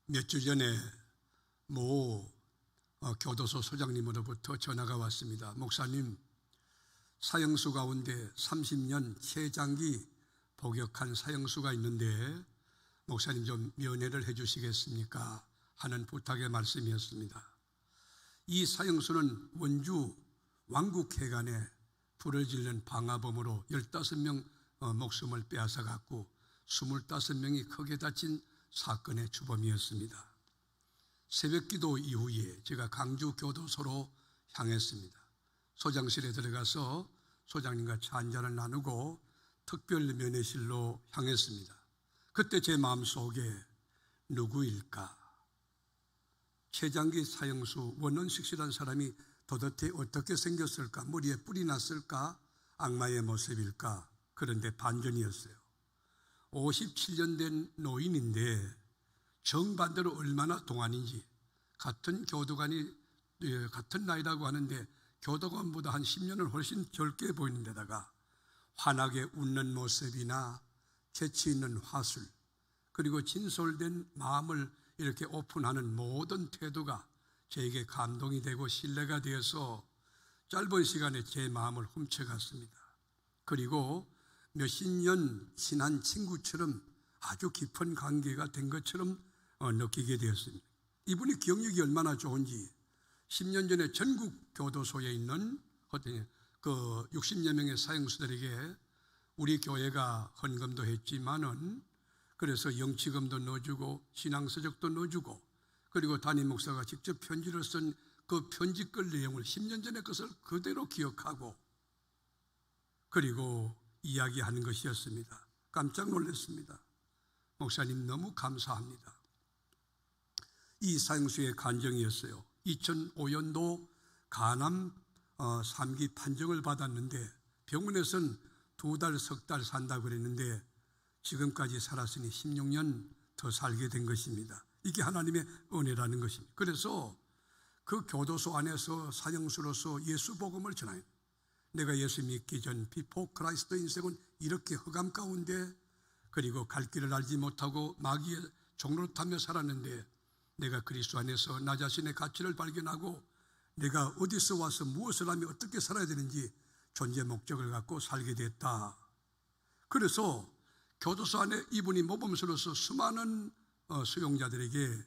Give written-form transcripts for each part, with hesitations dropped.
몇 주 전에 모 교도소 소장님으로부터 전화가 왔습니다. 목사님, 사형수 가운데 30년 최장기 복역한 사형수가 있는데 목사님 좀 면회를 해 주시겠습니까? 하는 부탁의 말씀이었습니다. 이 사형수는 원주 왕국회관에 불을 지른 방화범으로 15명 목숨을 빼앗아 갔고 25명이 크게 다친 사건의 주범이었습니다. 새벽기도 이후에 제가 강주 교도소로 향했습니다. 소장실에 들어가서 소장님과 차 한잔을 나누고 특별 면회실로 향했습니다. 그때 제 마음속에 누구일까? 최장기 사형수 원원식실한 사람이 도대체 어떻게 생겼을까? 머리에 뿔이 났을까? 악마의 모습일까? 그런데 반전이었어요. 57년 된 노인인데 정반대로 얼마나 동안인지, 같은 교도관이 같은 나이라고 하는데 교도관보다 한 10년을 훨씬 젊게 보이는 데다가 환하게 웃는 모습이나 재치 있는 화술, 그리고 진솔된 마음을 이렇게 오픈하는 모든 태도가 저에게 감동이 되고 신뢰가 되어서 짧은 시간에 제 마음을 훔쳐갔습니다. 그리고 몇십 년 친한 친구처럼 아주 깊은 관계가 된 것처럼 느끼게 되었습니다. 이분이 기억력이 얼마나 좋은지 10년 전에 전국 교도소에 있는 60여 명의 사형수들에게 우리 교회가 헌금도 했지만은 그래서 영치금도 넣어주고 신앙서적도 넣어주고, 그리고 담임 목사가 직접 편지를 쓴 그 편지글 내용을 10년 전의 것을 그대로 기억하고 그리고 이야기하는 것이었습니다. 깜짝 놀랐습니다. 목사님 너무 감사합니다. 이 사형수의 간증이었어요. 2005년도 간암 3기 판정을 받았는데 병원에서는 2달, 석 달 산다고 그랬는데 지금까지 살았으니 16년 더 살게 된 것입니다. 이게 하나님의 은혜라는 것입니다. 그래서 그 교도소 안에서 사형수로서 예수 복음을 전해요. 내가 예수 믿기 전 비포 크라이스트 인생은 이렇게 흑암 가운데, 그리고 갈 길을 알지 못하고 마귀의 종로를 타며 살았는데 내가 그리스도 안에서 나 자신의 가치를 발견하고 내가 어디서 와서 무엇을 하며 어떻게 살아야 되는지 존재 목적을 갖고 살게 됐다. 그래서 교도소 안에 이분이 모범수로서 수많은 수용자들에게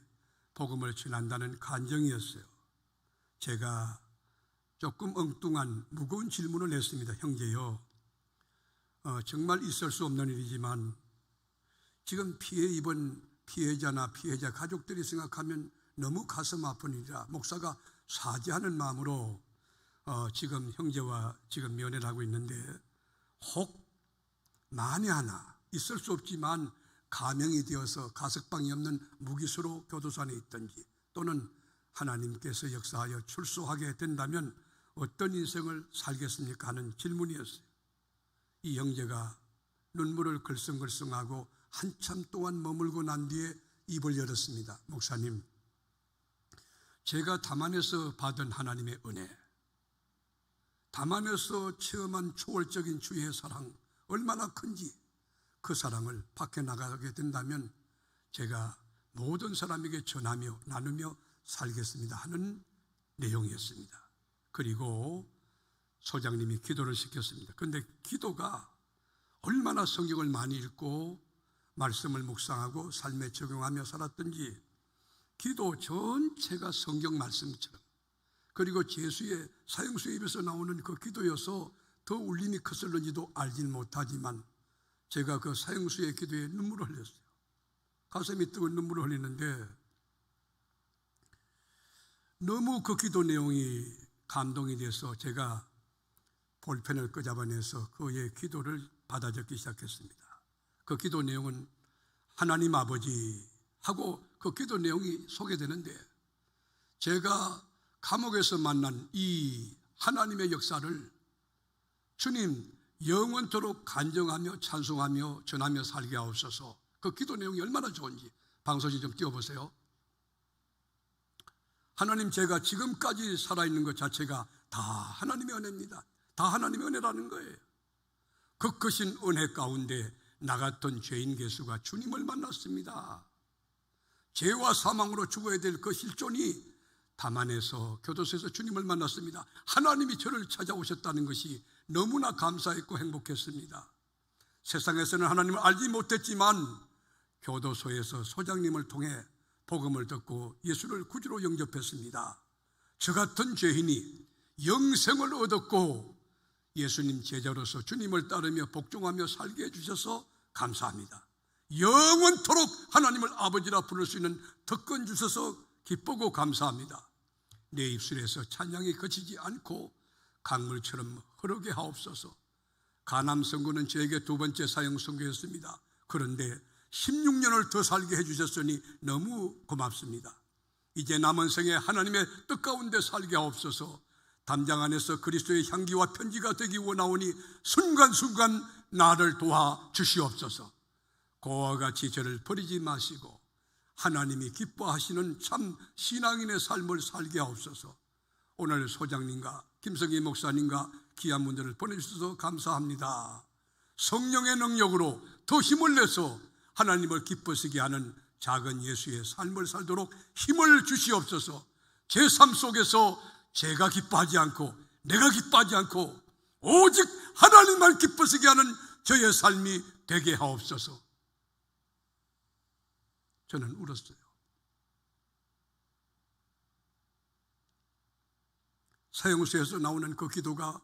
복음을 전한다는 간증이었어요. 제가 조금 엉뚱한 무거운 질문을 냈습니다. 형제요, 정말 있을 수 없는 일이지만 지금 피해 입은 피해자나 피해자 가족들이 생각하면 너무 가슴 아픈 일이라 목사가 사죄하는 마음으로 지금 형제와 지금 면회를 하고 있는데, 혹 만에 하나 있을 수 없지만 가명이 되어서 가석방이 없는 무기수로 교도소 안에 있든지, 또는 하나님께서 역사하여 출소하게 된다면 어떤 인생을 살겠습니까? 하는 질문이었어요. 이 형제가 눈물을 글썽글썽하고 한참 동안 머물고 난 뒤에 입을 열었습니다. 목사님, 제가 담안에서 받은 하나님의 은혜, 담안에서 체험한 초월적인 주의 사랑 얼마나 큰지, 그 사랑을 밖에 나가게 된다면 제가 모든 사람에게 전하며 나누며 살겠습니다 하는 내용이었습니다. 그리고 소장님이 기도를 시켰습니다. 그런데 기도가 얼마나 성경을 많이 읽고 말씀을 묵상하고 삶에 적용하며 살았던지 기도 전체가 성경 말씀처럼, 그리고 제수의 사형수의 입에서 나오는 그 기도여서 더 울림이 컸을는지도 알지는 못하지만 제가 그 사형수의 기도에 눈물을 흘렸어요. 가슴이 뜨거운 눈물을 흘리는데 너무 그 기도 내용이 감동이 돼서 제가 볼펜을 끄잡아내서 그의 기도를 받아 적기 시작했습니다. 그 기도 내용은 하나님 아버지 하고 그 기도 내용이 소개되는데, 제가 감옥에서 만난 이 하나님의 역사를 주님 영원토록 간증하며 찬송하며 전하며 살게 하옵소서. 그 기도 내용이 얼마나 좋은지 방송이 좀 띄워보세요. 하나님, 제가 지금까지 살아있는 것 자체가 다 하나님의 은혜입니다. 다 하나님의 은혜라는 거예요. 그 크신 은혜 가운데 나 같은 죄인 개수가 주님을 만났습니다. 죄와 사망으로 죽어야 될 그 실존이 다만에서 교도소에서 주님을 만났습니다. 하나님이 저를 찾아오셨다는 것이 너무나 감사했고 행복했습니다. 세상에서는 하나님을 알지 못했지만 교도소에서 소장님을 통해 복음을 듣고 예수를 구주로 영접했습니다. 저 같은 죄인이 영생을 얻었고 예수님 제자로서 주님을 따르며 복종하며 살게 해주셔서 감사합니다. 영원토록 하나님을 아버지라 부를 수 있는 특권 주셔서 기쁘고 감사합니다. 내 입술에서 찬양이 그치지 않고 강물처럼 흐르게 하옵소서. 가남 선교는 저에게 두 번째 사형 선교였습니다. 그런데 16년을 더 살게 해주셨으니 너무 고맙습니다. 이제 남은 생에 하나님의 뜻 가운데 살게 하옵소서. 담장 안에서 그리스도의 향기와 편지가 되기 원하오니 순간순간 나를 도와 주시옵소서. 고와 같이 저를 버리지 마시고 하나님이 기뻐하시는 참 신앙인의 삶을 살게 하옵소서. 오늘 소장님과 김성희 목사님과 귀한 분들을 보내주셔서 감사합니다. 성령의 능력으로 더 힘을 내서 하나님을 기쁘시게 하는 작은 예수의 삶을 살도록 힘을 주시옵소서. 제 삶 속에서 제가 기뻐하지 않고 내가 기뻐하지 않고 오직 하나님만 기쁘시게 하는 저의 삶이 되게 하옵소서. 저는 울었어요. 사형수에서 나오는 그 기도가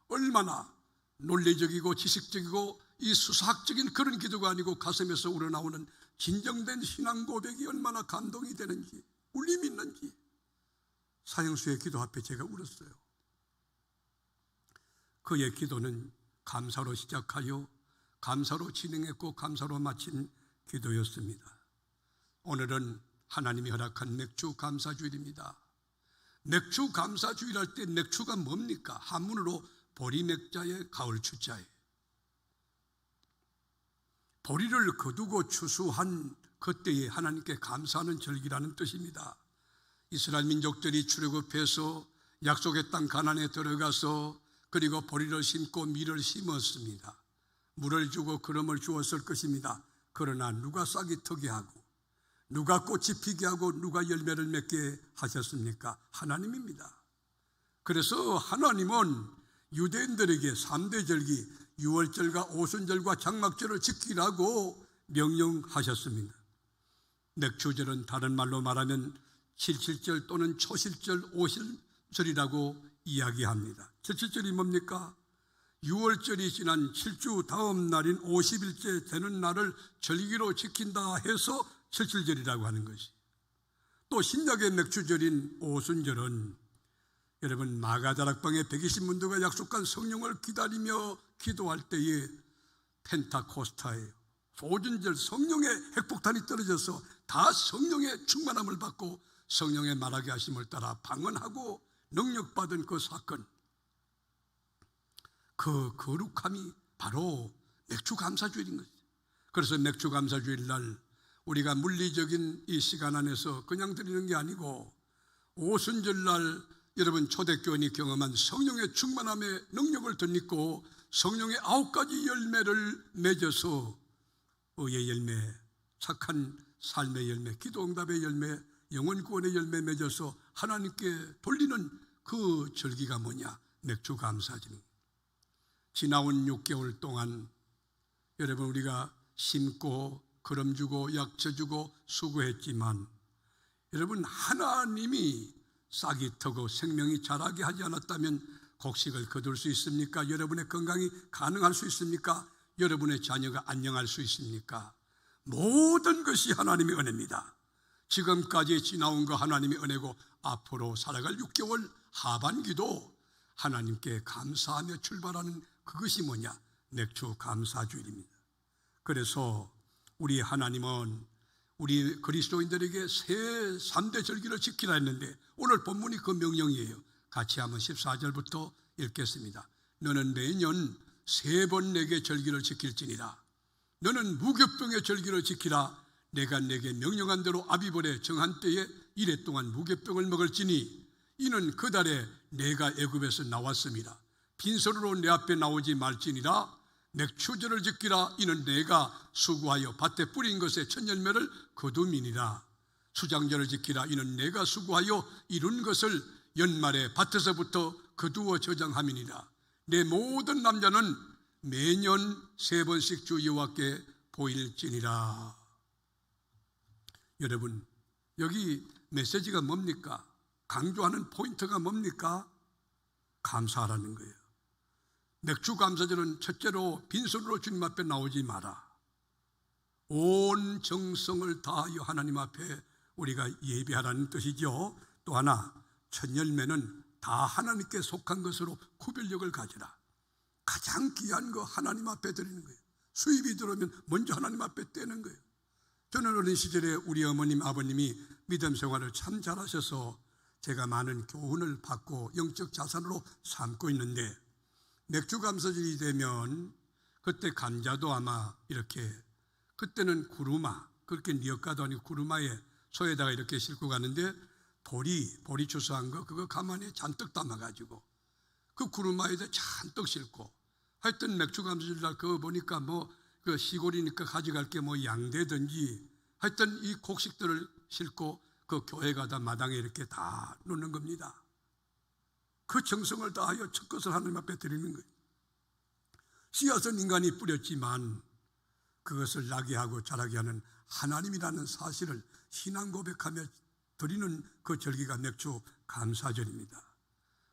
얼마나 논리적이고 지식적이고 이 수사학적인 그런 기도가 아니고 가슴에서 우러나오는 진정된 신앙 고백이 얼마나 감동이 되는지, 울림이 있는지 사형수의 기도 앞에 제가 울었어요. 그의 기도는 감사로 시작하여 감사로 진행했고 감사로 마친 기도였습니다. 오늘은 하나님이 허락한 맥주 감사주일입니다. 맥주 감사주일 할 때 맥주가 뭡니까? 한문으로 보리맥자의 가을추자에 보리를 거두고 추수한 그때에 하나님께 감사하는 절기라는 뜻입니다. 이스라엘 민족들이 출애굽해서 약속의 땅 가나안에 들어가서 그리고 보리를 심고 밀을 심었습니다. 물을 주고 기름을 주었을 것입니다. 그러나 누가 싹이 트게 하고 누가 꽃이 피게 하고 누가 열매를 맺게 하셨습니까? 하나님입니다. 그래서 하나님은 유대인들에게 3대 절기 유월절과 오순절과 장막절을 지키라고 명령하셨습니다. 맥주절은 다른 말로 말하면 칠칠절 또는 초실절, 오실절이라고 이야기합니다. 칠칠절이 뭡니까? 6월절이 지난 7주 다음 날인 50일째 되는 날을 절기로 지킨다 해서 칠칠절이라고 하는 것이. 또 신약의 맥주절인 오순절은 여러분 마가다락방에 120문도가 약속한 성령을 기다리며 기도할 때에 펜타코스타예요. 오순절 성령의 핵폭탄이 떨어져서 다 성령의 충만함을 받고 성령의 말하게 하심을 따라 방언하고 능력받은 그 사건, 그 거룩함이 바로 맥주감사주일인 거죠. 그래서 맥주감사주일 날 우리가 물리적인 이 시간 안에서 그냥 드리는 게 아니고 오순절 날 여러분 초대교인이 경험한 성령의 충만함의 능력을 덧입고 성령의 9가지 열매를 맺어서 의의 열매, 착한 삶의 열매, 기도응답의 열매, 영혼구원의 열매 맺어서 하나님께 돌리는 그 절기가 뭐냐? 맥주감사절. 지나온 6개월 동안 여러분 우리가 심고 거름 주고 약쳐 주고 수고했지만 여러분 하나님이 싹이 트고 생명이 자라게 하지 않았다면 곡식을 거둘 수 있습니까? 여러분의 건강이 가능할 수 있습니까? 여러분의 자녀가 안녕할 수 있습니까? 모든 것이 하나님의 은혜입니다. 지금까지 지나온 거 하나님의 은혜고 앞으로 살아갈 6개월 하반기도 하나님께 감사하며 출발하는 그것이 뭐냐? 맥주 감사주일입니다. 그래서 우리 하나님은 우리 그리스도인들에게 새 3대 절기를 지키라 했는데 오늘 본문이 그 명령이에요. 같이 한번 14절부터 읽겠습니다. 너는 매년 3번 내게 절기를 지킬지니라. 너는 무교병의 절기를 지키라. 내가 내게 명령한 대로 아비벌의 정한 때에 이래 동안 무교병을 먹을지니 이는 그 달에 내가 애굽에서 나왔습니다. 빈손으로 내 앞에 나오지 말지니라. 맥주절을 지키라. 이는 내가 수고하여 밭에 뿌린 것의 첫 열매를 거둠이니라. 수장절을 지키라. 이는 내가 수고하여 이룬 것을 연말에 밭에서부터 거두어 저장함이니라. 내 모든 남자는 매년 3번씩 주 여호와께 보일지니라. 여러분, 여기 메시지가 뭡니까? 강조하는 포인트가 뭡니까? 감사하라는 거예요. 맥주 감사절은 첫째로 빈손으로 주님 앞에 나오지 마라. 온 정성을 다하여 하나님 앞에 우리가 예배하라는 뜻이죠. 또 하나, 첫 열매는 다 하나님께 속한 것으로 구별력을 가지라. 가장 귀한 거 하나님 앞에 드리는 거예요. 수입이 들어오면 먼저 하나님 앞에 떼는 거예요. 저는 어린 시절에 우리 어머님, 아버님이 믿음 생활을 참 잘하셔서 제가 많은 교훈을 받고 영적 자산으로 삼고 있는데, 맥주 감사절이 되면 그때 감자도 아마 이렇게, 그때는 구루마, 그렇게 니엇가도 아니고 구루마에 소에다가 이렇게 싣고 가는데, 보리 추수한 거 그거 가만히 잔뜩 담아가지고 그 구루마에다 잔뜩 싣고, 하여튼 맥주 감사절 날 그거 보니까 그 시골이니까 가져갈 게 양대든지 하여튼 이 곡식들을 싣고 그 교회 가다 마당에 이렇게 다 놓는 겁니다. 그 정성을 다하여 첫 것을 하나님 앞에 드리는 거예요. 씨앗은 인간이 뿌렸지만 그것을 나게 하고 자라게 하는 하나님이라는 사실을 신앙 고백하며 드리는 그 절기가 맥주 감사절입니다.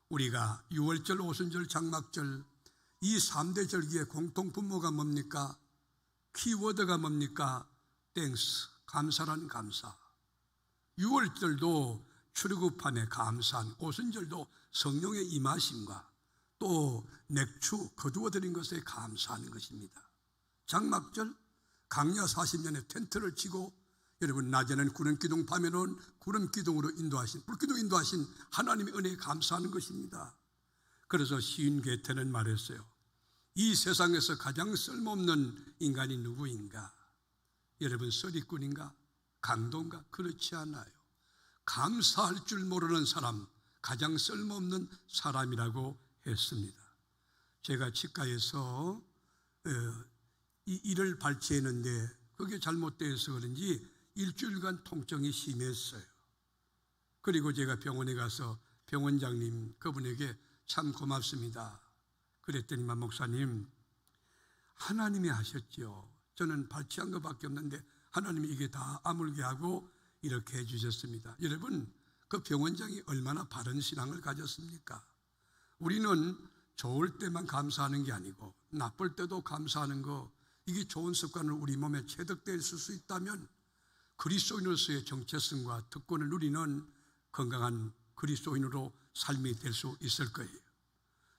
우리가 유월절, 오순절, 장막절 이 3대 절기의 공통 분모가 뭡니까? 키워드가 뭡니까? 땡스, 감사란 감사. 유월절도 출애굽함에 감사한, 오순절도 성령의 임하심과 또 맥주 거두어드린 것에 감사하는 것입니다. 장막절, 강야 40년에 텐트를 치고 여러분 낮에는 구름기둥, 밤에는 구름기둥으로 인도하신, 불기둥 인도하신 하나님의 은혜에 감사하는 것입니다. 그래서 시인계태는 말했어요. 이 세상에서 가장 쓸모없는 인간이 누구인가? 여러분, 서리꾼인가? 강도인가? 그렇지 않아요. 감사할 줄 모르는 사람, 가장 쓸모없는 사람이라고 했습니다. 제가 치과에서 이 이를 발치했는데 그게 잘못되어서 그런지 일주일간 통증이 심했어요. 그리고 제가 병원에 가서 병원장님 그분에게 참 고맙습니다 그랬더니만, 목사님, 하나님이 하셨죠. 저는 발치한 것밖에 없는데 하나님이 이게 다 아물게 하고 이렇게 해주셨습니다. 여러분, 그 병원장이 얼마나 바른 신앙을 가졌습니까? 우리는 좋을 때만 감사하는 게 아니고 나쁠 때도 감사하는 거, 이게 좋은 습관을 우리 몸에 체득될 수 있다면 그리스도인으로서의 정체성과 특권을 누리는 건강한 그리스도인으로 삶이 될 수 있을 거예요.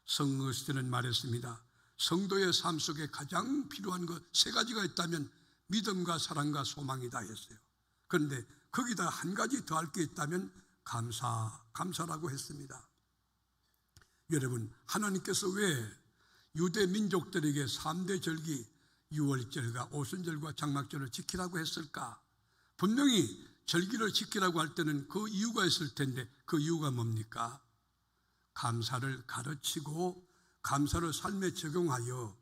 성어스틴은 말했습니다. 성도의 삶 속에 가장 필요한 것 3가지가 있다면 믿음과 사랑과 소망이다 했어요. 그런데 거기다 한 가지 더 할 게 있다면 감사라고 했습니다. 여러분, 하나님께서 왜 유대 민족들에게 3대 절기 유월절과 오순절과 장막절을 지키라고 했을까? 분명히 절기를 지키라고 할 때는 그 이유가 있을 텐데 그 이유가 뭡니까? 감사를 가르치고 감사를 삶에 적용하여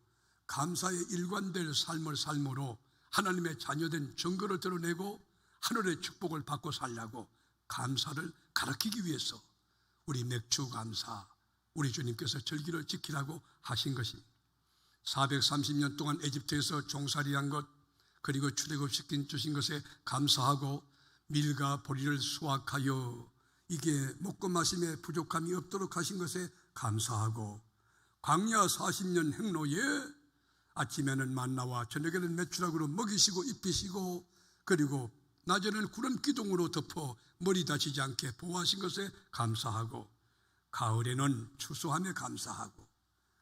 감사에 일관될 삶을 삶으로 하나님의 자녀된 증거를 드러내고 하늘의 축복을 받고 살려고 감사를 가르치기 위해서 우리 맥주 감사, 우리 주님께서 절기를 지키라고 하신 것입니다. 430년 동안 에집트에서 종살이한 것, 그리고 출애굽시킨 주신 것에 감사하고 밀과 보리를 수확하여 이게 먹고 마심에 부족함이 없도록 하신 것에 감사하고, 광야 40년 행로에 아침에는 만나와 저녁에는 메추라기로 먹이시고 입히시고, 그리고 낮에는 구름 기둥으로 덮어 머리 다치지 않게 보호하신 것에 감사하고, 가을에는 추수함에 감사하고,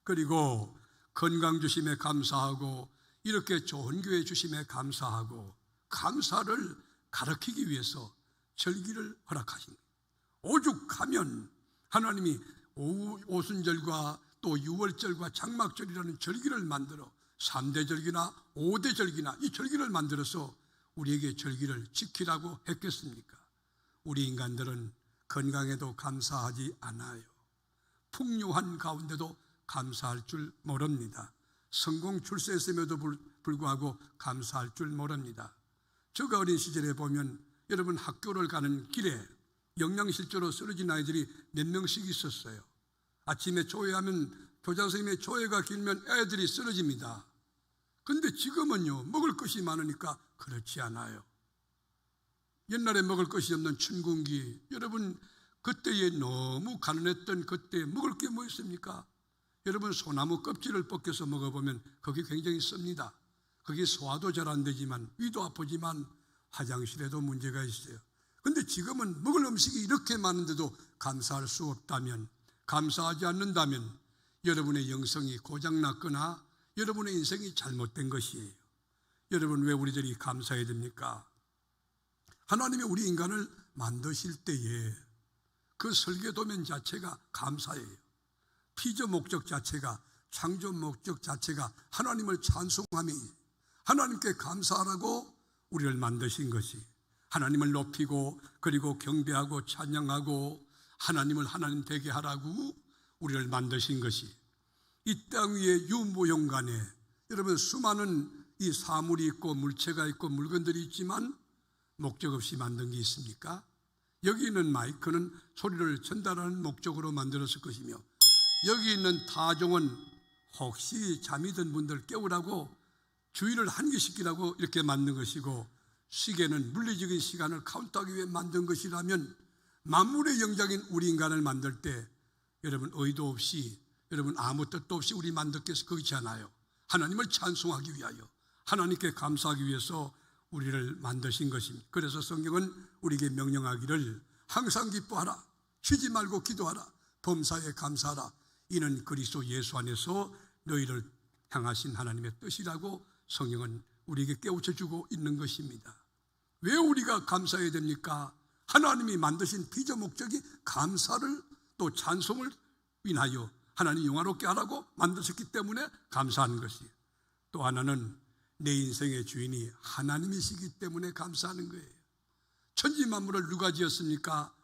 그리고 건강 주심에 감사하고, 이렇게 좋은 교회 주심에 감사하고, 감사를 가르치기 위해서 절기를 허락하신 거예요. 오죽하면 하나님이 오순절과 또 유월절과 장막절이라는 절기를 만들어 3대 절기나 5대 절기나 이 절기를 만들어서 우리에게 절기를 지키라고 했겠습니까? 우리 인간들은 건강에도 감사하지 않아요. 풍요한 가운데도 감사할 줄 모릅니다. 성공 출세했음에도 불구하고 감사할 줄 모릅니다. 저가 어린 시절에 보면 여러분 학교를 가는 길에 영양실조로 쓰러진 아이들이 몇 명씩 있었어요. 아침에 조회하면 교장 선생님의 조회가 길면 애들이 쓰러집니다. 그런데 지금은요, 먹을 것이 많으니까 그렇지 않아요. 옛날에 먹을 것이 없는 춘궁기, 여러분 그때에 너무 가난했던 그때 먹을 게 뭐 있습니까? 여러분 소나무 껍질을 벗겨서 먹어보면 그게 굉장히 씁니다. 그게 소화도 잘 안 되지만 위도 아프지만 화장실에도 문제가 있어요. 그런데 지금은 먹을 음식이 이렇게 많은데도 감사할 수 없다면, 감사하지 않는다면 여러분의 영성이 고장났거나 여러분의 인생이 잘못된 것이에요. 여러분 왜 우리들이 감사해야 됩니까? 하나님이 우리 인간을 만드실 때에 그 설계도면 자체가 감사예요. 피조 목적 자체가, 창조 목적 자체가 하나님을 찬송함이, 하나님께 감사하라고 우리를 만드신 것이, 하나님을 높이고 그리고 경배하고 찬양하고 하나님을 하나님 되게 하라고 우리를 만드신 것이, 이 땅 위에 유무용간에 여러분 수많은 이 사물이 있고 물체가 있고 물건들이 있지만 목적 없이 만든 게 있습니까? 여기 있는 마이크는 소리를 전달하는 목적으로 만들었을 것이며, 여기 있는 타종은 혹시 잠이 든 분들 깨우라고 주의를 환기시키라고 이렇게 만든 것이고, 시계는 물리적인 시간을 카운트하기 위해 만든 것이라면 만물의 영장인 우리 인간을 만들 때 여러분 의도 없이, 여러분 아무 뜻도 없이 우리 만들겠어? 그렇지 않아요. 하나님을 찬송하기 위하여, 하나님께 감사하기 위해서 우리를 만드신 것입니다. 그래서 성경은 우리에게 명령하기를 항상 기뻐하라, 쉬지 말고 기도하라, 범사에 감사하라, 이는 그리스도 예수 안에서 너희를 향하신 하나님의 뜻이라고 성경은 우리에게 깨우쳐주고 있는 것입니다. 왜 우리가 감사해야 됩니까? 하나님이 만드신 피조 목적이 감사를 또 찬송을 인하여 하나님 영화롭게 하라고 만드셨기 때문에 감사하는 것이에요. 또 하나는 내 인생의 주인이 하나님이시기 때문에 감사하는 거예요. 천지 만물을 누가 지었습니까?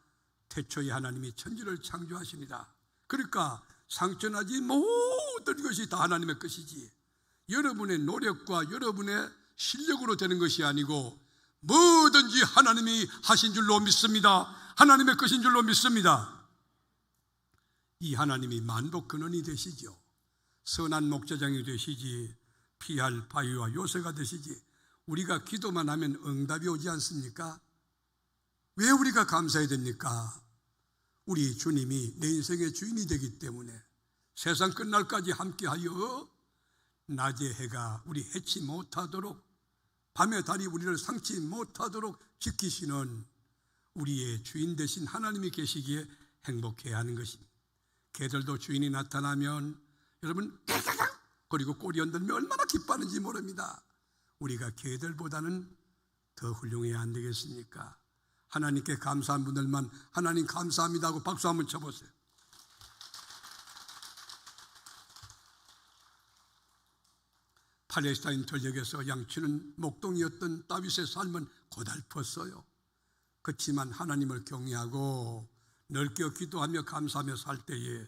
태초에 하나님이 천지를 창조하십니다. 그러니까 상천하지 모든 것이 다 하나님의 것이지, 여러분의 노력과 여러분의 실력으로 되는 것이 아니고 뭐든지 하나님이 하신 줄로 믿습니다. 하나님의 것인 줄로 믿습니다. 이 하나님이 만복 근원이 되시죠. 선한 목자장이 되시지, 피할 바위와 요새가 되시지. 우리가 기도만 하면 응답이 오지 않습니까? 왜 우리가 감사해야 됩니까? 우리 주님이 내 인생의 주인이 되기 때문에 세상 끝날까지 함께하여 낮의 해가 우리 해치 못하도록, 밤의 달이 우리를 상치 못하도록 지키시는 우리의 주인 되신 하나님이 계시기에 행복해야 하는 것입니다. 개들도 주인이 나타나면 여러분 그리고 꼬리 흔들며 얼마나 기뻐하는지 모릅니다. 우리가 개들보다는 더 훌륭해야 안 되겠습니까? 하나님께 감사한 분들만 하나님 감사합니다 하고 박수 한번 쳐보세요. 팔레스타인 전역에서 양치는 목동이었던 다윗의 삶은 고달팠어요. 그렇지만 하나님을 경외하고 넓게 기도하며 감사하며 살 때에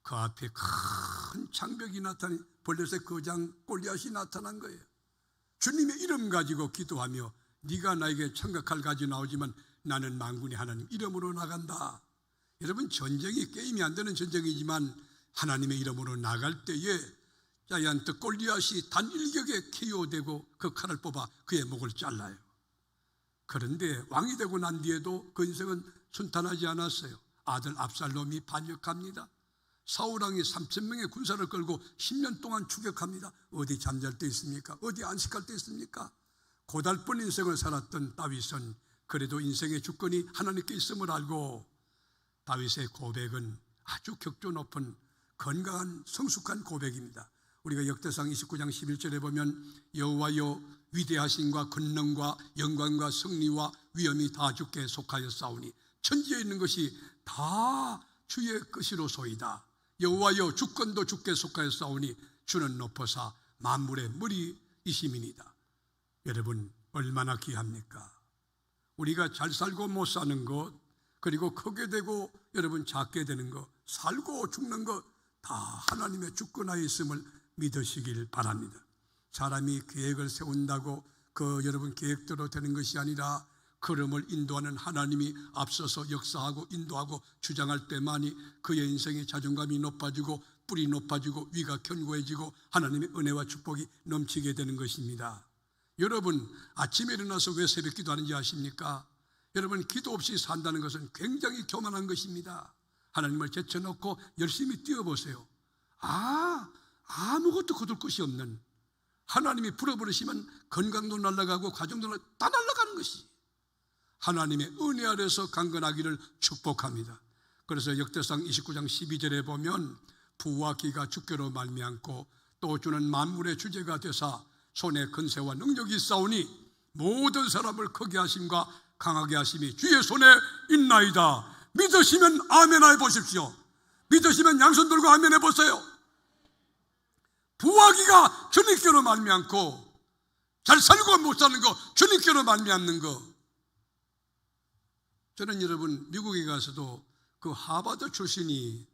그 앞에 큰 장벽이 나타나니 블레셋 거장 골리앗이 나타난 거예요. 주님의 이름 가지고 기도하며 네가 나에게 청각칼 가지고 나오지만 나는 만군의 하나님 이름으로 나간다. 여러분 전쟁이 게임이 안 되는 전쟁이지만 하나님의 이름으로 나갈 때에 자이언트 골리앗이 단 일격에 KO되고 그 칼을 뽑아 그의 목을 잘라요. 그런데 왕이 되고 난 뒤에도 그 인생은 순탄하지 않았어요. 아들 압살롬이 반역합니다. 사울왕이 3,000명의 군사를 끌고 10년 동안 추격합니다. 어디 잠잘 때 있습니까? 어디 안식할 때 있습니까? 고달픈 인생을 살았던 다윗은 그래도 인생의 주권이 하나님께 있음을 알고 다윗의 고백은 아주 격조 높은 건강한 성숙한 고백입니다. 우리가 역대상 29장 11절에 보면 여호와여 위대하심과 권능과 영광과 승리와 위엄이 다 주께 속하여 싸우니 천지에 있는 것이 다 주의 것이로소이다. 여호와여 주권도 주께 속하여 싸우니 주는 높으사 만물의 머리이심이니이다. 여러분 얼마나 귀합니까? 우리가 잘 살고 못 사는 것, 그리고 크게 되고 여러분 작게 되는 것, 살고 죽는 것 다 하나님의 주권하에 있음을 믿으시길 바랍니다. 사람이 계획을 세운다고 그 여러분 계획대로 되는 것이 아니라 걸음을 인도하는 하나님이 앞서서 역사하고 인도하고 주장할 때만이 그의 인생의 자존감이 높아지고 뿔이 높아지고 위가 견고해지고 하나님의 은혜와 축복이 넘치게 되는 것입니다. 여러분, 아침에 일어나서 왜 새벽 기도하는지 아십니까? 여러분, 기도 없이 산다는 것은 굉장히 교만한 것입니다. 하나님을 제쳐놓고 열심히 뛰어보세요. 아무것도 거둘 것이 없는, 하나님이 불어버리시면 건강도 날아가고 가정도 다 날아가는 것이, 하나님의 은혜 아래서 강건하기를 축복합니다. 그래서 역대상 29장 12절에 보면 부와 기가 주께로 말미암고 또 주는 만물의 주제가 되사 손에 근세와 능력이 있사오니 모든 사람을 크게 하심과 강하게 하심이 주의 손에 있나이다. 믿으시면 아멘 해보십시오. 믿으시면 양손 들고 아멘 해보세요. 부와 기가 주님께로 말미암고 잘 살고 못 사는 거 주님께로 말미암는 거. 저는 여러분 미국에 가서도 그 하버드 출신이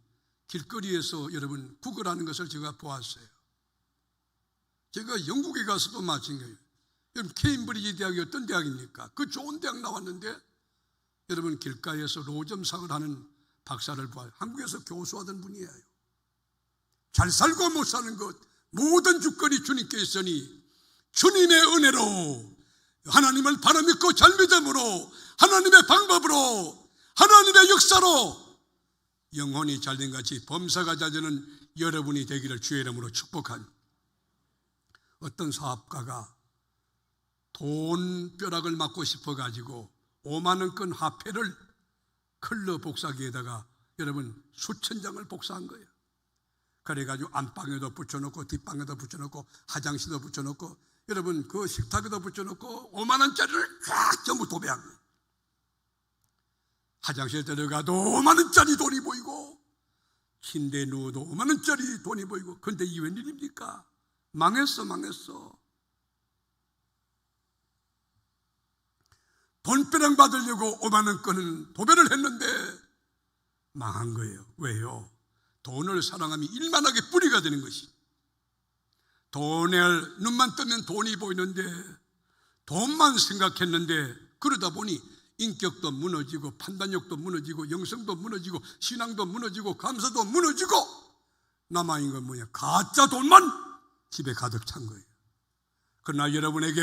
길거리에서 여러분 구걸하는 것을 제가 보았어요. 제가 영국에 가서도 마찬가지예요. 여러분 케임브리지 대학이 어떤 대학입니까? 그 좋은 대학 나왔는데 여러분 길가에서 로점상을 하는 박사를 보아요. 한국에서 교수하던 분이에요. 잘 살고 못 사는 것 모든 주권이 주님께 있으니 주님의 은혜로 하나님을 바로 믿고 잘 믿음으로 하나님의 방법으로 하나님의 역사로 영혼이 잘된 같이 범사가 잘 되는 여러분이 되기를 주의 이름으로 축복합니다. 어떤 사업가가 돈 벼락을 맞고 싶어가지고 5만 원권 화폐를 클러 복사기에다가 여러분 수천 장을 복사한 거예요. 그래가지고 안방에도 붙여놓고 뒷방에도 붙여놓고 화장실에도 붙여놓고 여러분 그 식탁에도 붙여놓고 5만 원짜리를 쫙 전부 도배한 거예요. 화장실에 들어가도 5만 원짜리 돈이 보이고 침대에 누워도 5만 원짜리 돈이 보이고. 그런데 이게 웬일입니까? 망했어. 돈벼락 받으려고 5만 원권은 도배를 했는데 망한 거예요. 왜요? 돈을 사랑하면 일만하게 뿌리가 되는 것이. 돈을 눈만 뜨면 돈이 보이는데 돈만 생각했는데 그러다 보니 인격도 무너지고 판단력도 무너지고 영성도 무너지고 신앙도 무너지고 감사도 무너지고 남아있는 건 뭐냐? 가짜 돈만 집에 가득 찬 거예요. 그러나 여러분에게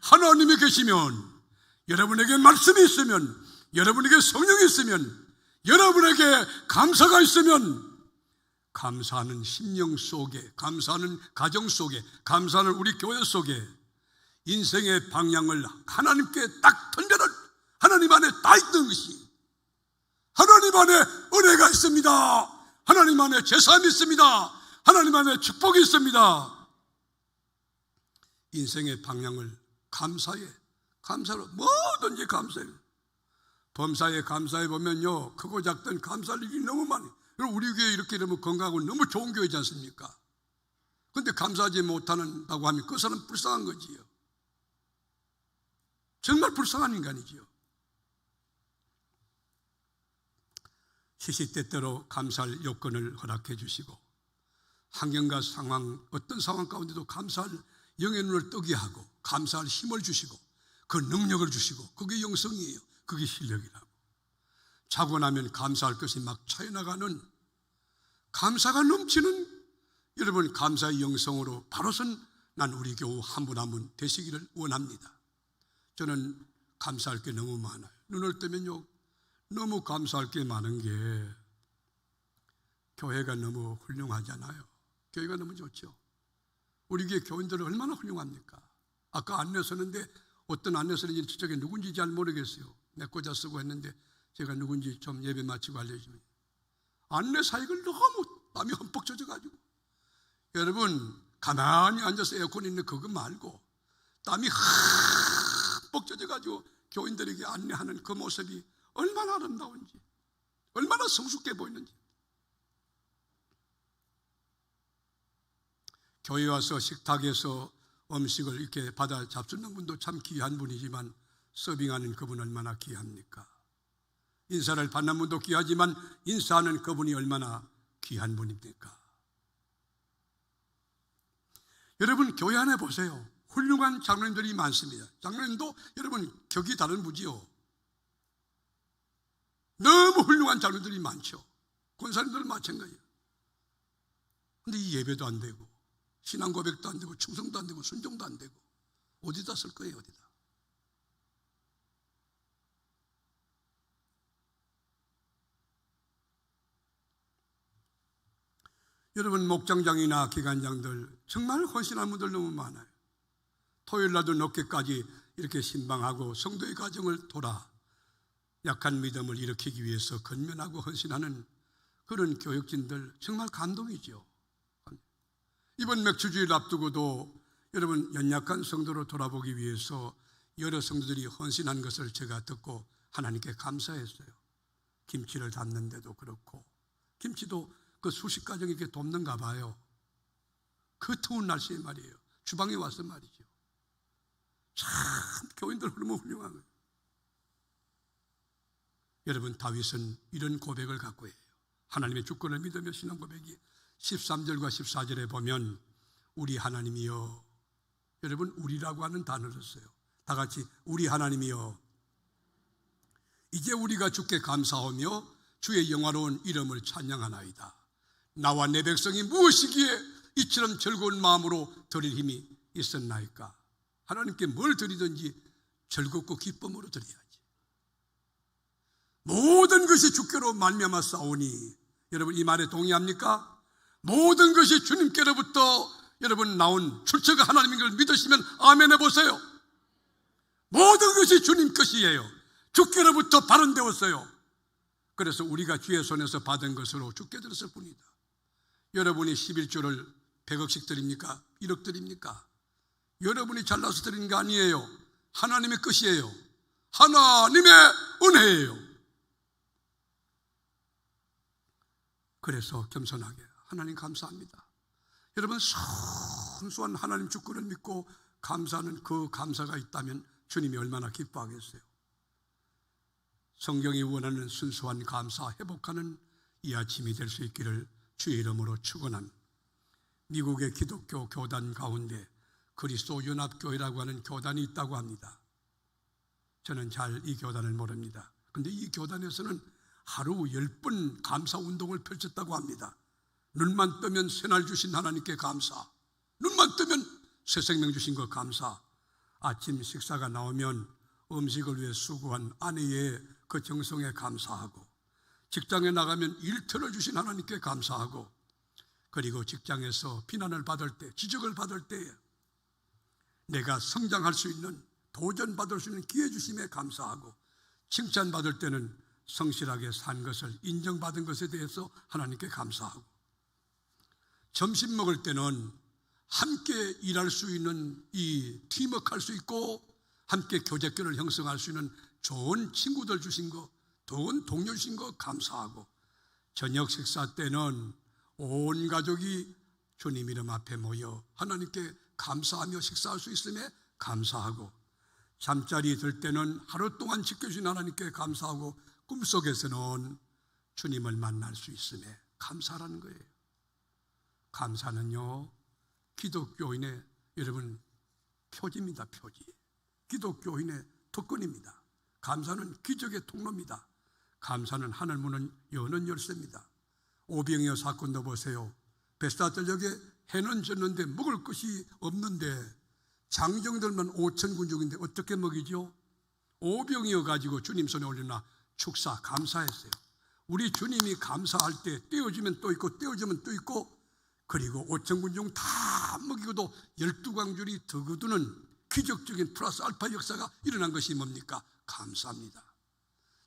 하나님이 계시면, 여러분에게 말씀이 있으면, 여러분에게 성령이 있으면, 여러분에게 감사가 있으면 감사하는 심령 속에, 감사하는 가정 속에, 감사하는 우리 교회 속에 인생의 방향을 하나님께 딱 던져는 하나님 안에 다 있는 것이, 하나님 안에 은혜가 있습니다. 하나님 안에 제사함이 있습니다. 하나님 안에 축복이 있습니다. 인생의 방향을 감사로 뭐든지 감사해요. 범사에 감사해 보면요, 크고 작든 감사할 일이 너무 많아요. 우리 교회 이렇게 너무 건강하고 너무 좋은 교회지 않습니까? 그런데 감사하지 못한다고 하면 그 사람 불쌍한 거지요. 정말 불쌍한 인간이지요. 시시때때로 감사할 여건을 허락해 주시고 환경과 상황, 어떤 상황 가운데도 감사할 영의 눈을 뜨게 하고 감사할 힘을 주시고 그 능력을 주시고, 그게 영성이에요. 그게 실력이라고. 자고 나면 감사할 것이 막 차여나가는, 감사가 넘치는 여러분 감사의 영성으로 바로선 난 우리 교우 한 분 한 분 되시기를 원합니다. 저는 감사할 게 너무 많아요. 눈을 뜨면요 너무 감사할 게 많은 게, 교회가 너무 훌륭하잖아요. 교회가 너무 좋죠. 우리 교회 교인들은 얼마나 훌륭합니까? 아까 안내 서는데 어떤 안내 서는지 저게 누군지 잘 모르겠어요. 메꿔자 쓰고 했는데 제가 누군지 좀 예배 마치고 알려주면, 안내 사역을 너무 땀이 흠뻑 젖어가지고, 여러분 가만히 앉아서 에어컨 있는 그거 말고 땀이 흠뻑 젖어가지고 교인들에게 안내하는 그 모습이 얼마나 아름다운지, 얼마나 성숙해 보이는지. 교회 와서 식탁에서 음식을 이렇게 받아 잡수는 분도 참 귀한 분이지만 서빙하는 그분 얼마나 귀합니까? 인사를 받는 분도 귀하지만 인사하는 그분이 얼마나 귀한 분입니까? 여러분 교회 안에 보세요. 훌륭한 장로님들이 많습니다. 장로님도 여러분 격이 다른 부지요. 너무 훌륭한 장로님들이 많죠. 권사님들은 마찬가지예요. 근데 이 예배도 안 되고 신앙 고백도 안 되고 충성도 안 되고 순종도 안 되고 어디다 쓸 거예요? 어디다? 여러분 목장장이나 기관장들 정말 헌신한 분들 너무 많아요. 토요일날도 늦게까지 이렇게 신방하고 성도의 가정을 돌아 약한 믿음을 일으키기 위해서 건면하고 헌신하는 그런 교육진들 정말 감동이죠. 이번 맥주주일 앞두고도 여러분 연약한 성도로 돌아보기 위해서 여러 성도들이 헌신한 것을 제가 듣고 하나님께 감사했어요. 김치를 담는데도 그렇고 김치도 그 수십 가정 이렇게 돕는가 봐요. 그 더운 날씨에 말이에요. 주방에 와서 말이죠. 참 교인들 너무 훌륭한 거예요. 여러분 다윗은 이런 고백을 갖고 해요. 하나님의 주권을 믿으며 신앙 고백이 13절과 14절에 보면 우리 하나님이여, 여러분 우리라고 하는 단어를 써요. 다 같이 우리 하나님이여, 이제 우리가 주께 감사하며 주의 영화로운 이름을 찬양하나이다. 나와 내 백성이 무엇이기에 이처럼 즐거운 마음으로 드릴 힘이 있었나이까. 하나님께 뭘 드리든지 즐겁고 기쁨으로 드려야지. 모든 것이 주께로 말미암아 싸우니, 여러분 이 말에 동의합니까? 모든 것이 주님께로부터 여러분 나온 출처가 하나님인 걸 믿으시면 아멘 해보세요. 모든 것이 주님 것이에요. 주께로부터 발언되었어요. 그래서 우리가 주의 손에서 받은 것으로 주께 드렸을 뿐이다. 여러분이 11조를 100억씩 드립니까? 1억 드립니까? 여러분이 잘나서 드리는 게 아니에요. 하나님의 것이에요. 하나님의 은혜예요. 그래서 겸손하게 하나님 감사합니다. 여러분 순수한 하나님 주권을 믿고 감사하는 그 감사가 있다면 주님이 얼마나 기뻐하겠어요. 성경이 원하는 순수한 감사 회복하는 이 아침이 될 수 있기를 주의 이름으로 축원합니다. 미국의 기독교 교단 가운데 그리스도 연합교회라고 하는 교단이 있다고 합니다. 저는 잘 이 교단을 모릅니다. 그런데 이 교단에서는 하루 10번 감사 운동을 펼쳤다고 합니다. 눈만 뜨면 새날 주신 하나님께 감사, 눈만 뜨면 새 생명 주신 것 감사, 아침 식사가 나오면 음식을 위해 수고한 아내의 그 정성에 감사하고, 직장에 나가면 일터를 주신 하나님께 감사하고, 그리고 직장에서 비난을 받을 때, 지적을 받을 때 내가 성장할 수 있는, 도전받을 수 있는 기회 주심에 감사하고, 칭찬받을 때는 성실하게 산 것을 인정받은 것에 대해서 하나님께 감사하고, 점심 먹을 때는 함께 일할 수 있는 이 팀워크 할 수 있고 함께 교제권을 형성할 수 있는 좋은 친구들 주신 거, 좋은 동료 주신 거 감사하고, 저녁 식사 때는 온 가족이 주님 이름 앞에 모여 하나님께 감사하며 식사할 수 있음에 감사하고, 잠자리 들 때는 하루 동안 지켜주신 하나님께 감사하고, 꿈속에서는 주님을 만날 수 있음에 감사하라는 거예요. 감사는요 기독교인의 여러분 표지입니다. 표지. 기독교인의 특권입니다. 감사는 기적의 통로입니다. 감사는 하늘 문을 여는 열쇠입니다. 오병이어 사건도 보세요. 베스다 전역에 해는 졌는데 먹을 것이 없는데 장정들만 5천 군중인데 어떻게 먹이죠? 오병이어 가지고 주님 손에 올려놔 축사 감사했어요. 우리 주님이 감사할 때 떼어주면 또 있고 떼어주면 또 있고, 그리고 5천 군중 다 먹이고도 12광줄이 더 거두는 기적적인 플러스 알파 역사가 일어난 것이 뭡니까? 감사합니다.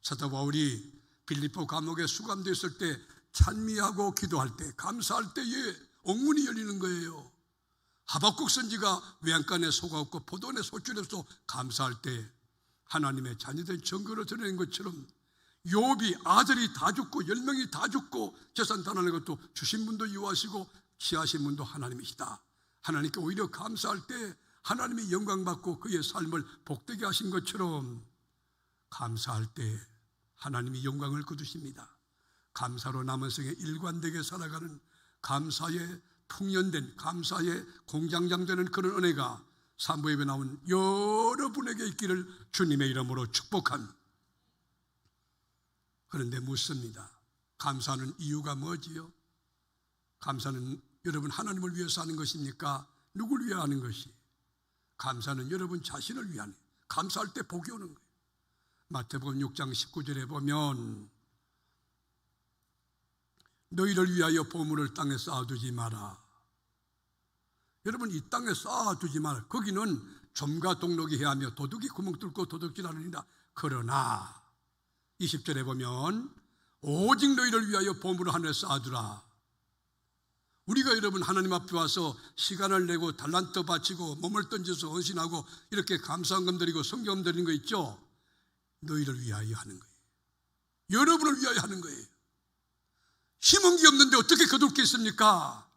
사도 바울이 빌립보 감옥에 수감되었을 때 찬미하고 기도할 때, 감사할 때에 옥문이 열리는 거예요. 하박국 선지가 외양간에 소가 없고 포도원에 소출이 없어 감사할 때 하나님의 자녀된 증거를 드러낸 것처럼, 욥이 아들이 다 죽고 10명이 다 죽고 재산 다 나는 것도 주신 분도 유하시고 취하신 분도 하나님이시다. 하나님께 오히려 감사할 때 하나님이 영광받고 그의 삶을 복되게 하신 것처럼, 감사할 때 하나님이 영광을 거두십니다. 감사로 남은 생에 일관되게 살아가는, 감사에 풍년된, 감사에 공장장되는 그런 은혜가 사무엘에 나온 여러분에게 있기를 주님의 이름으로 축복합니다. 그런데 묻습니다. 감사하는 이유가 뭐지요? 감사는 여러분 하나님을 위해서 하는 것입니까? 누굴 위해 하는 것이? 감사는 여러분 자신을 위한, 감사할 때 복이 오는 거예요. 마태복음 6장 19절에 보면 너희를 위하여 보물을 땅에 쌓아두지 마라. 여러분, 이 땅에 쌓아두지 마라. 거기는 점과 동록이 해하며 도둑이 구멍 뚫고 도둑질하느니라. 그러나 20절에 보면 오직 너희를 위하여 보물을 하늘에 쌓아두라. 우리가 여러분 하나님 앞에 와서 시간을 내고 달란트 바치고 몸을 던져서 헌신하고 이렇게 감사헌금 드리고 성경금 드리는 거 있죠? 너희를 위하여 하는 거예요. 여러분을 위하여 하는 거예요. 심은 게 없는데 어떻게 거둘 게 있습니까?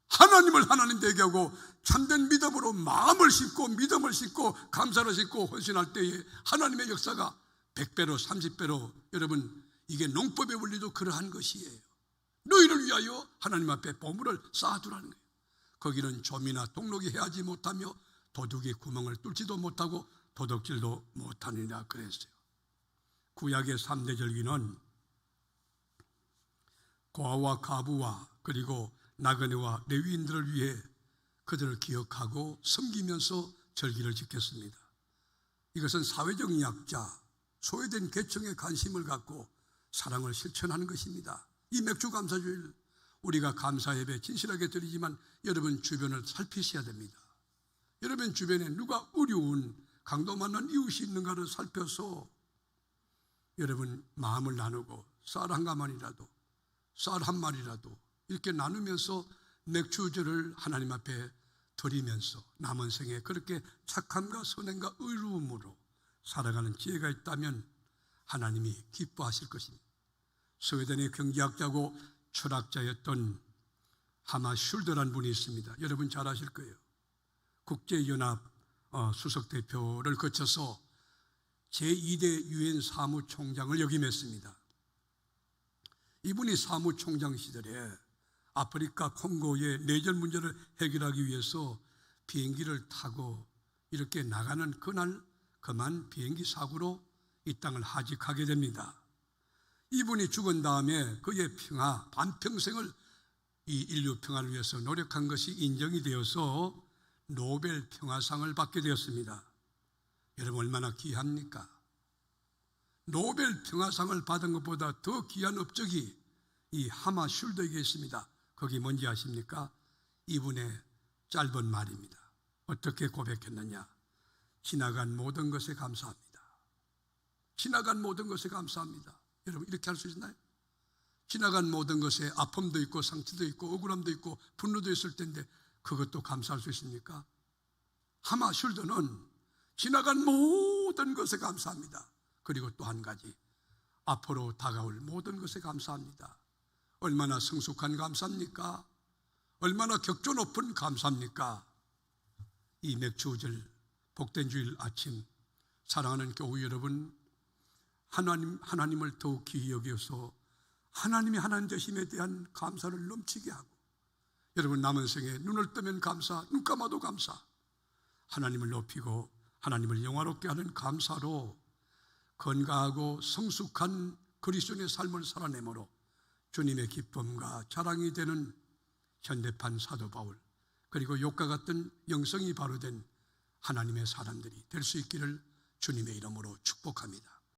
하나님을 하나님 되게 하고 참된 믿음으로 마음을 싣고 믿음을 싣고 감사를 싣고 헌신할 때에 하나님의 역사가 100배로 30배로, 여러분 이게 농법의 원리도 그러한 것이에요. 너희를 위하여 하나님 앞에 보물을 쌓아두라는 거예요. 거기는 점이나 동록이 해하지 못하며 도둑이 구멍을 뚫지도 못하고 도둑질도 못하느니라 그랬어요. 구약의 3대 절기는 고아와 가부와 그리고 나그네와 레위인들을 위해 그들을 기억하고 섬기면서 절기를 지켰습니다. 이것은 사회적 약자, 소외된 계층에 관심을 갖고 사랑을 실천하는 것입니다. 이 맥주 감사주일 우리가 감사 예배 진실하게 드리지만 여러분 주변을 살피셔야 됩니다. 여러분 주변에 누가 어려운 강도 만난 이웃이 있는가를 살펴서 여러분 마음을 나누고 쌀 한 가마니라도 쌀 한 마리라도 이렇게 나누면서 맥주절을 하나님 앞에 드리면서 남은 생에 그렇게 착함과 선행과 의로움으로 살아가는 지혜가 있다면 하나님이 기뻐하실 것입니다. 스웨덴의 경제학자고 철학자였던 하마 슐더라는 분이 있습니다. 여러분 잘 아실 거예요. 국제연합 수석대표를 거쳐서 제2대 유엔 사무총장을 역임했습니다. 이분이 사무총장 시절에 아프리카 콩고의 내전 문제를 해결하기 위해서 비행기를 타고 이렇게 나가는 그날 그만 비행기 사고로 이 땅을 하직하게 됩니다. 이분이 죽은 다음에 그의 평화, 반평생을 이 인류 평화를 위해서 노력한 것이 인정이 되어서 노벨 평화상을 받게 되었습니다. 여러분 얼마나 귀합니까? 노벨 평화상을 받은 것보다 더 귀한 업적이 이 하마 슐더에게 있습니다. 거기 뭔지 아십니까? 이분의 짧은 말입니다. 어떻게 고백했느냐? 지나간 모든 것에 감사합니다. 지나간 모든 것에 감사합니다. 여러분 이렇게 할 수 있나요? 지나간 모든 것에 아픔도 있고 상처도 있고 억울함도 있고 분노도 있을 텐데 그것도 감사할 수 있습니까? 하마 슐더는 지나간 모든 것에 감사합니다. 그리고 또 한 가지, 앞으로 다가올 모든 것에 감사합니다. 얼마나 성숙한 감사입니까? 얼마나 격조 높은 감사입니까? 이 맥주절 복된 주일 아침 사랑하는 교우 여러분, 하나님을 더욱 귀히 여겨서 하나님이 하나님 되심에 대한 감사를 넘치게 하고, 여러분 남은 생에 눈을 뜨면 감사, 눈 감아도 감사, 하나님을 높이고 하나님을 영화롭게 하는 감사로 건강하고 성숙한 그리스도인의 삶을 살아내므로 주님의 기쁨과 자랑이 되는 현대판 사도 바울, 그리고 욕과 같은 영성이 바로 된 하나님의 사람들이 될 수 있기를 주님의 이름으로 축복합니다.